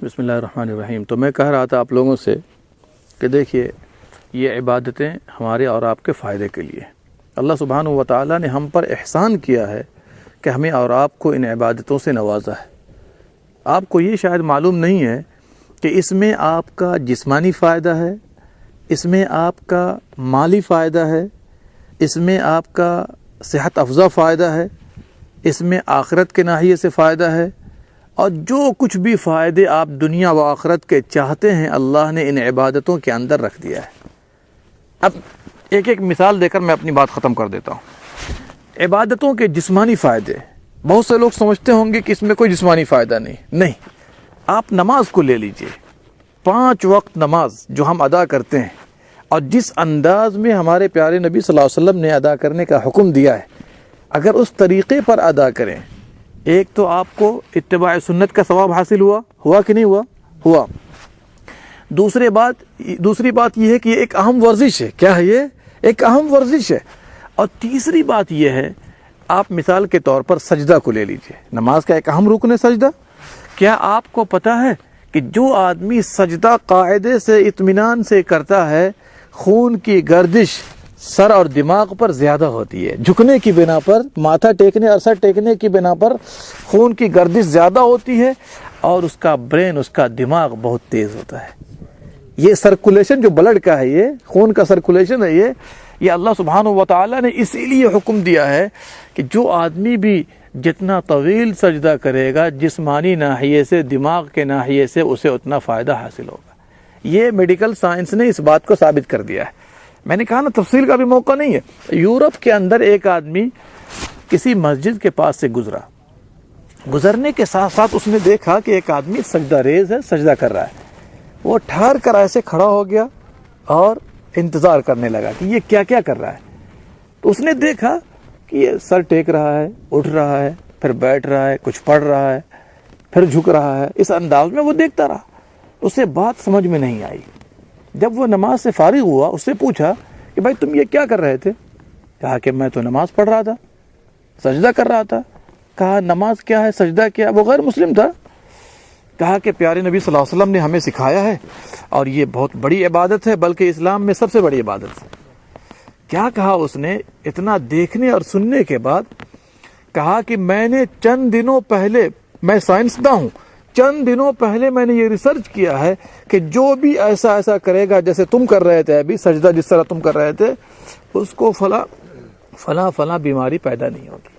بسم اللہ الرحمن الرحیم۔ تو میں کہہ رہا تھا آپ لوگوں سے کہ دیکھیے یہ عبادتیں ہمارے اور آپ کے فائدے کے لیے، اللہ سبحانہ و تعالیٰ نے ہم پر احسان کیا ہے کہ ہمیں اور آپ کو ان عبادتوں سے نوازا ہے۔ آپ کو یہ شاید معلوم نہیں ہے کہ اس میں آپ کا جسمانی فائدہ ہے، اس میں آپ کا مالی فائدہ ہے، اس میں آپ کا صحت افزا فائدہ ہے، اس میں آخرت کے ناحیے سے فائدہ ہے، اور جو کچھ بھی فائدے آپ دنیا و آخرت کے چاہتے ہیں اللہ نے ان عبادتوں کے اندر رکھ دیا ہے۔ اب ایک ایک مثال دے کر میں اپنی بات ختم کر دیتا ہوں۔ عبادتوں کے جسمانی فائدے، بہت سے لوگ سمجھتے ہوں گے کہ اس میں کوئی جسمانی فائدہ نہیں۔ آپ نماز کو لے لیجئے، 5 وقت نماز جو ہم ادا کرتے ہیں اور جس انداز میں ہمارے پیارے نبی صلی اللہ علیہ وسلم نے ادا کرنے کا حکم دیا ہے، اگر اس طریقے پر ادا کریں، ایک تو آپ کو اتباع سنت کا ثواب حاصل ہوا کہ نہیں ہوا۔ دوسری بات یہ ہے کہ یہ ایک اہم ورزش ہے۔ کیا ہے؟ یہ ایک اہم ورزش ہے۔ اور تیسری بات یہ ہے، آپ مثال کے طور پر سجدہ کو لے لیجئے، نماز کا ایک اہم رکن ہے سجدہ۔ کیا آپ کو پتہ ہے کہ جو آدمی سجدہ قاعدے سے اطمینان سے کرتا ہے، خون کی گردش سر اور دماغ پر زیادہ ہوتی ہے، جھکنے کی بنا پر، ماتھا ٹیکنے اور سر ٹیکنے کی بنا پر خون کی گردش زیادہ ہوتی ہے، اور اس کا برین، اس کا دماغ بہت تیز ہوتا ہے۔ یہ سرکولیشن جو بلڈ کا ہے، یہ خون کا سرکولیشن ہے، یہ اللہ سبحانہ و تعالیٰ نے اسی لیے حکم دیا ہے کہ جو آدمی بھی جتنا طویل سجدہ کرے گا، جسمانی ناحیے سے، دماغ کے ناحیے سے اسے اتنا فائدہ حاصل ہوگا۔ یہ میڈیکل سائنس نے اس بات کو ثابت کر دیا ہے۔ میں نے کہا نا، تفصیل کا بھی موقع نہیں ہے۔ یورپ کے اندر ایک آدمی کسی مسجد کے پاس سے گزرنے کے ساتھ ساتھ اس نے دیکھا کہ ایک آدمی سجدہ ریز ہے، سجدہ کر رہا ہے۔ وہ ٹھہر کر ایسے کھڑا ہو گیا اور انتظار کرنے لگا کہ یہ کیا کر رہا ہے۔ تو اس نے دیکھا کہ یہ سر ٹیک رہا ہے، اٹھ رہا ہے، پھر بیٹھ رہا ہے، کچھ پڑھ رہا ہے، پھر جھک رہا ہے۔ اس انداز میں وہ دیکھتا رہا، اسے بات سمجھ میں نہیں آئی۔ جب وہ نماز سے فارغ ہوا، اس سے پوچھا کہ بھائی تم یہ کیا کر رہے تھے؟ کہا کہ میں تو نماز پڑھ رہا تھا، سجدہ کر رہا تھا۔ کہا نماز کیا ہے، سجدہ کیا ہے؟ وہ غیر مسلم تھا۔ کہا کہ پیارے نبی صلی اللہ علیہ وسلم نے ہمیں سکھایا ہے، اور یہ بہت بڑی عبادت ہے، بلکہ اسلام میں سب سے بڑی عبادت ہے۔ کیا کہا اس نے؟ اتنا دیکھنے اور سننے کے بعد کہا کہ میں نے چند دنوں پہلے، میں سائنسداں ہوں، چند دنوں پہلے میں نے یہ ریسرچ کیا ہے کہ جو بھی ایسا کرے گا جیسے تم کر رہے تھے ابھی، سجدہ جس طرح تم کر رہے تھے، اس کو فلاں بیماری پیدا نہیں ہوگی۔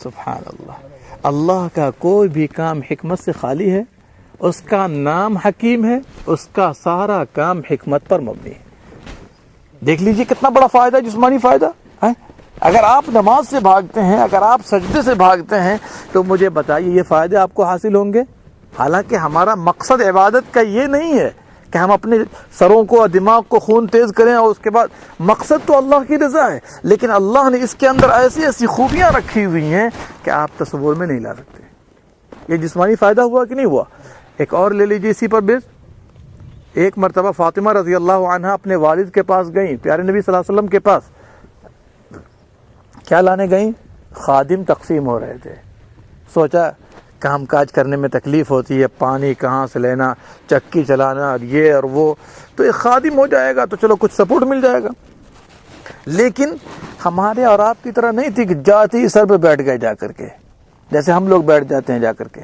سبحان اللہ۔ اللہ کا کوئی بھی کام حکمت سے خالی ہے، اس کا نام حکیم ہے، اس کا سارا کام حکمت پر مبنی ہے۔ دیکھ لیجئے کتنا بڑا فائدہ، جسمانی فائدہ ہے۔ اگر آپ نماز سے بھاگتے ہیں، اگر آپ سجدے سے بھاگتے ہیں، تو مجھے بتائیے یہ فائدے آپ کو حاصل ہوں گے؟ حالانکہ ہمارا مقصد عبادت کا یہ نہیں ہے کہ ہم اپنے سروں کو اور دماغ کو خون تیز کریں، اور اس کے بعد مقصد تو اللہ کی رضا ہے، لیکن اللہ نے اس کے اندر ایسی خوبیاں رکھی ہوئی ہیں کہ آپ تصور میں نہیں لا سکتے۔ یہ جسمانی فائدہ ہوا کہ نہیں ہوا؟ ایک اور لے لیجیے اسی پر بیس۔ ایک مرتبہ فاطمہ رضی اللہ عنہا اپنے والد کے پاس گئیں، پیارے نبی صلی اللہ علیہ وسلم کے پاس۔ کیا لانے گئیں؟ خادم تقسیم ہو رہے تھے۔ سوچا کام کاج کرنے میں تکلیف ہوتی ہے، پانی کہاں سے لینا، چکی چلانا، اور یہ اور وہ، تو ایک خادم ہو جائے گا تو چلو کچھ سپورٹ مل جائے گا۔ لیکن ہمارے اور آپ کی طرح نہیں تھی کہ جاتے ہی سر پہ بیٹھ گئے جا کر کے، جیسے ہم لوگ بیٹھ جاتے ہیں جا کر کے۔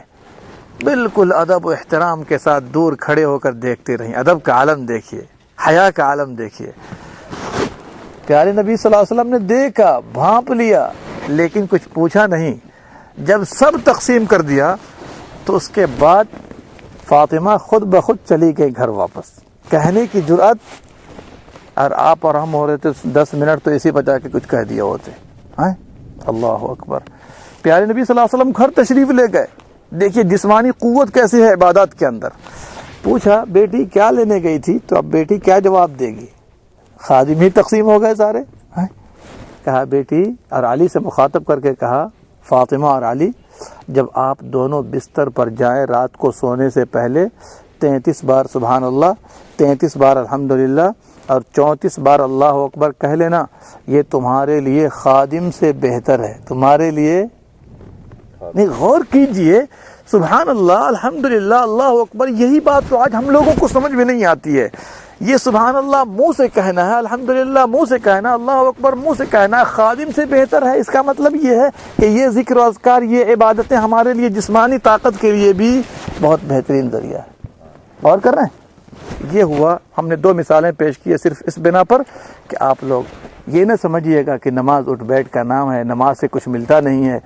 بالکل ادب و احترام کے ساتھ دور کھڑے ہو کر دیکھتے رہیں۔ ادب کا عالم دیکھیے، حیا کا عالم دیکھیے۔ پیارے نبی صلی اللہ علیہ وسلم نے دیکھا، بھانپ لیا، لیکن کچھ پوچھا نہیں۔ جب سب تقسیم کر دیا تو اس کے بعد فاطمہ خود بخود چلی گئی گھر واپس۔ کہنے کی جرأت، اور آپ اور ہم ہو رہے تھے 10 منٹ تو اسی بجا کے کچھ کہہ دیا ہوتے ہیں۔ اللہ اکبر۔ پیارے نبی صلی اللہ علیہ وسلم گھر تشریف لے گئے۔ دیکھیے جسمانی قوت کیسی ہے عبادات کے اندر۔ پوچھا بیٹی کیا لینے گئی تھی؟ تو اب بیٹی کیا جواب دے گی؟ خادم ہی تقسیم ہو گئے سارے۔ کہا بیٹی، اور علی سے مخاطب کر کے کہا، فاطمہ اور علی، جب آپ دونوں بستر پر جائیں رات کو سونے سے پہلے 33 بار سبحان اللہ، 33 بار الحمدللہ اور 34 بار اللہ اکبر کہہ لینا، یہ تمہارے لیے خادم سے بہتر ہے۔ تمہارے لیے نہیں، غور کیجئے، سبحان اللہ، الحمدللہ، اللہ اکبر، یہی بات تو آج ہم لوگوں کو سمجھ میں نہیں آتی ہے۔ یہ سبحان اللہ منہ سے کہنا ہے، الحمدللہ منہ سے کہنا، اللہ اکبر منہ سے کہنا ہے، خادم سے بہتر ہے۔ اس کا مطلب یہ ہے کہ یہ ذکر و اذکار، یہ عبادتیں ہمارے لیے جسمانی طاقت کے لیے بھی بہت بہترین ذریعہ ہے۔ اور کر رہے ہیں، یہ ہوا، ہم نے 2 مثالیں پیش کی صرف اس بنا پر کہ آپ لوگ یہ نہ سمجھیے گا کہ نماز اٹھ بیٹھ کا نام ہے، نماز سے کچھ ملتا نہیں ہے۔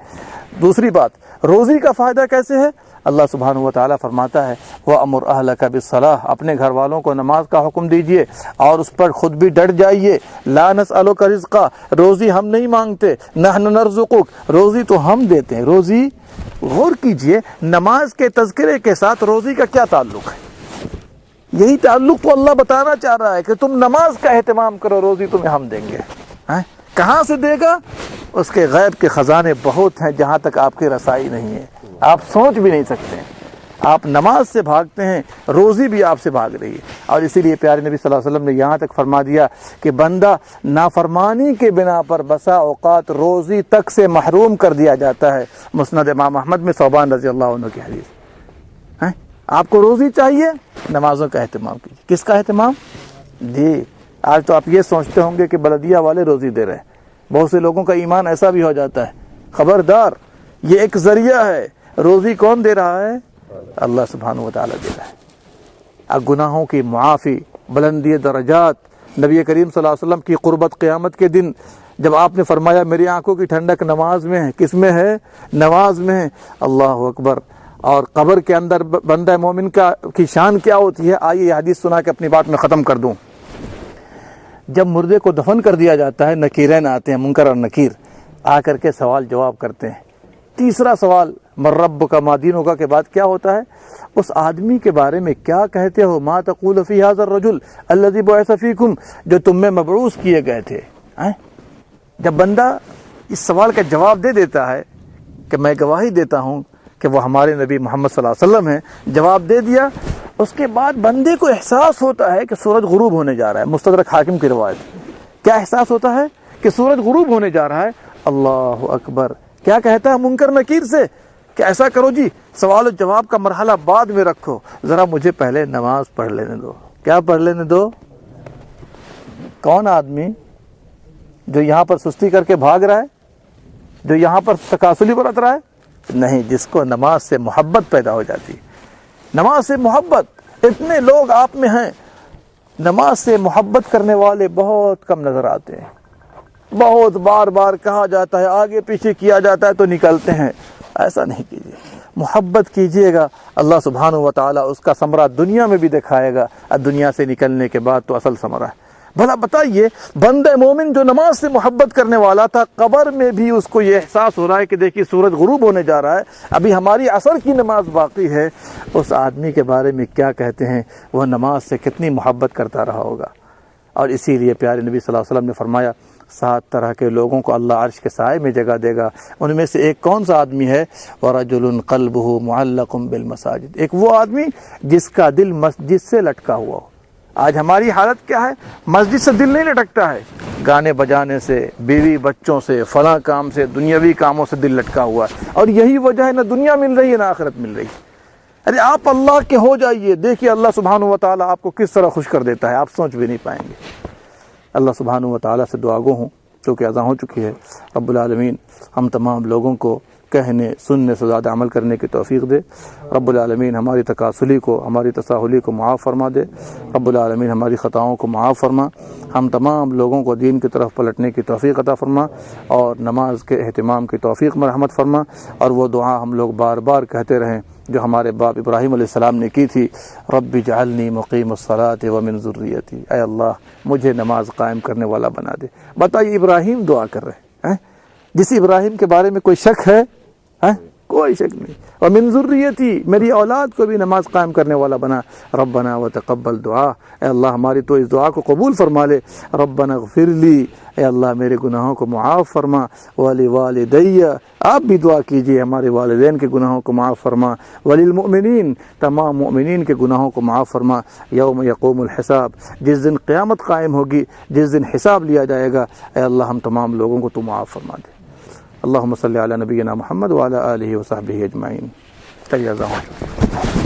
دوسری بات، روزی کا فائدہ کیسے ہے؟ اللہ سبحانہ و تعالیٰ فرماتا ہے وَأَمُرْ أَهْلَكَ بِالصَّلَاةِ، اپنے گھر والوں کو نماز کا حکم دیجئے اور اس پر خود بھی ڈٹ جائیے۔ لَا نَسْأَلُكَ رِزْقًا، روزی ہم نہیں مانگتے، نَحْنُ نَرْزُقُكَ، روزی تو ہم دیتے ہیں۔ روزی، غور کیجئے، نماز کے تذکرے کے ساتھ روزی کا کیا تعلق ہے؟ یہی تعلق تو اللہ بتانا چاہ رہا ہے کہ تم نماز کا اہتمام کرو، روزی تمہیں ہم دیں گے۔ کہاں سے دے گا؟ اس کے غیب کے خزانے بہت ہیں جہاں تک آپ کی رسائی نہیں ہے، آپ سوچ بھی نہیں سکتے ہیں۔ آپ نماز سے بھاگتے ہیں، روزی بھی آپ سے بھاگ رہی ہے۔ اور اسی لیے پیارے نبی صلی اللہ علیہ وسلم نے یہاں تک فرما دیا کہ بندہ نافرمانی کے بنا پر بسا اوقات روزی تک سے محروم کر دیا جاتا ہے۔ مسند امام احمد میں ثوبان رضی اللہ عنہ کی حدیث۔ آپ کو روزی چاہیے، نمازوں کا اہتمام کیجیے۔ کس کا اہتمام؟ جی، آج تو آپ یہ سوچتے ہوں گے کہ بلدیہ والے روزی دے رہے ہیں۔ بہت سے لوگوں کا ایمان ایسا بھی ہو جاتا ہے۔ خبردار، یہ ایک ذریعہ ہے، روزی کون دے رہا ہے؟ اللہ سبحانہ و تعالیٰ دے رہا ہے۔ اب گناہوں کی معافی، بلندی درجات، نبی کریم صلی اللہ علیہ وسلم کی قربت قیامت کے دن جب آپ نے فرمایا میری آنکھوں کی ٹھنڈک نماز میں ہے، کس میں ہے؟ نماز میں ہے۔ اللہ اکبر۔ اور قبر کے اندر بندہ مومن کی شان کیا ہوتی ہے؟ آئیے یہ حدیث سنا کے اپنی بات میں ختم کر دوں۔ جب مردے کو دفن کر دیا جاتا ہے، نکیرین آتے ہیں، منکر اور نکیر آ کر کے سوال جواب کرتے ہیں۔ تیسرا سوال من ربک ما دینک کے بعد کیا ہوتا ہے؟ اس آدمی کے بارے میں کیا کہتے ہو؟ ما تقول فی ھذا الرجل الذی بعث فیکم، جو تم میں مبعوث کیے گئے تھے۔ جب بندہ اس سوال کا جواب دے دیتا ہے کہ میں گواہی دیتا ہوں کہ وہ ہمارے نبی محمد صلی اللہ علیہ وسلم ہیں، جواب دے دیا، اس کے بعد بندے کو احساس ہوتا ہے کہ سورج غروب ہونے جا رہا ہے۔ مستدرک حاکم کی روایت، کیا احساس ہوتا ہے؟ کہ سورج غروب ہونے جا رہا ہے۔ اللہ اکبر۔ کیا کہتا ہے منکر نکیر سے کہ ایسا کرو جی، سوال و جواب کا مرحلہ بعد میں رکھو، ذرا مجھے پہلے نماز پڑھ لینے دو۔ کیا پڑھ لینے دو؟ کون آدمی جو یہاں پر سستی کر کے بھاگ رہا ہے، جو یہاں پر تکاسلی برت رہا ہے؟ نہیں، جس کو نماز سے محبت پیدا ہو جاتی۔ نماز سے محبت، اتنے لوگ آپ میں ہیں نماز سے محبت کرنے والے بہت کم نظر آتے ہیں۔ بہت بار بار کہا جاتا ہے، آگے پیچھے کیا جاتا ہے تو نکلتے ہیں۔ ایسا نہیں کیجیے، محبت کیجیے گا، اللہ سبحانہ و تعالیٰ اس کا ثمرہ دنیا میں بھی دکھائے گا، اور دنیا سے نکلنے کے بعد تو اصل ثمرہ ہے۔ بھلا بتائیے، بندہ مومن جو نماز سے محبت کرنے والا تھا، قبر میں بھی اس کو یہ احساس ہو رہا ہے کہ دیکھیے سورج غروب ہونے جا رہا ہے، ابھی ہماری عصر کی نماز باقی ہے، اس آدمی کے بارے میں کیا کہتے ہیں؟ وہ نماز سے کتنی محبت کرتا رہا ہوگا۔ اور اسی لیے پیارے نبی صلی اللہ علیہ وسلم نے فرمایا 7 طرح کے لوگوں کو اللہ عرش کے سائے میں جگہ دے گا۔ ان میں سے ایک کون سا آدمی ہے؟ وَرَجُلٌ قَلْبُهُ مُعَلَّقٌ بِالْمَسَاجِدِ، ایک وہ آدمی جس کا دل مسجد سے لٹکا ہوا ہو۔ آج ہماری حالت کیا ہے؟ مسجد سے دل نہیں لٹکتا ہے، گانے بجانے سے، بیوی بچوں سے، فلاں کام سے، دنیاوی کاموں سے دل لٹکا ہوا ہے۔ اور یہی وجہ ہے نہ دنیا مل رہی ہے نہ آخرت مل رہی ہے۔ ارے آپ اللہ کے ہو جائیے، دیکھیے اللہ سبحانہ و تعالیٰ آپ کو کس طرح خوش کر دیتا ہے، آپ سوچ بھی نہیں پائیں گے۔ اللہ سبحانہ و تعالیٰ سے دعا گو ہوں، چونکہ اذان ہو چکی ہے، رب العالمین ہم تمام لوگوں کو کہنے سننے سے زیادہ عمل کرنے کی توفیق دے۔ رب العالمین ہماری تکاسلی کو، ہماری تساہلی کو معاف فرما دے۔ رب العالمین ہماری خطاؤں کو معاف فرما، ہم تمام لوگوں کو دین کی طرف پلٹنے کی توفیق عطا فرما، اور نماز کے اہتمام کی توفیق مرحمت فرما، اور وہ دعا ہم لوگ بار بار کہتے رہیں جو ہمارے باپ ابراہیم علیہ السلام نے کی تھی، رب اجعلنی مقیم الصلاۃ ومن ذریتی، اے اللہ مجھے نماز قائم کرنے والا بنا دے۔ بتائیے ابراہیم دعا کر رہے ہیں، جس ابراہیم کے بارے میں کوئی شک ہے؟ کوئی شک نہیں۔ ومن ذریتی، میری اولاد کو بھی نماز قائم کرنے والا بنا۔ ربنا وتقبل دعا، اے اللہ ہماری تو اس دعا کو قبول فرما لے۔ ربنا اغفر لی، اے اللہ میرے گناہوں کو معاف فرما۔ ولوالدی، آپ بھی دعا کیجئے ہمارے والدین کے گناہوں کو معاف فرما۔ وللمؤمنین، تمام مؤمنین کے گناہوں کو معاف فرما۔ یوم یقوم الحساب، جس دن قیامت قائم ہوگی، جس دن حساب لیا جائے گا، اے اللہ ہم تمام لوگوں کو تو معاف فرما دے۔ اللہم صلی علی نبینا محمد وعلی آلہ وصحبہ اجمعین۔ شکریہ جزاک اللہ۔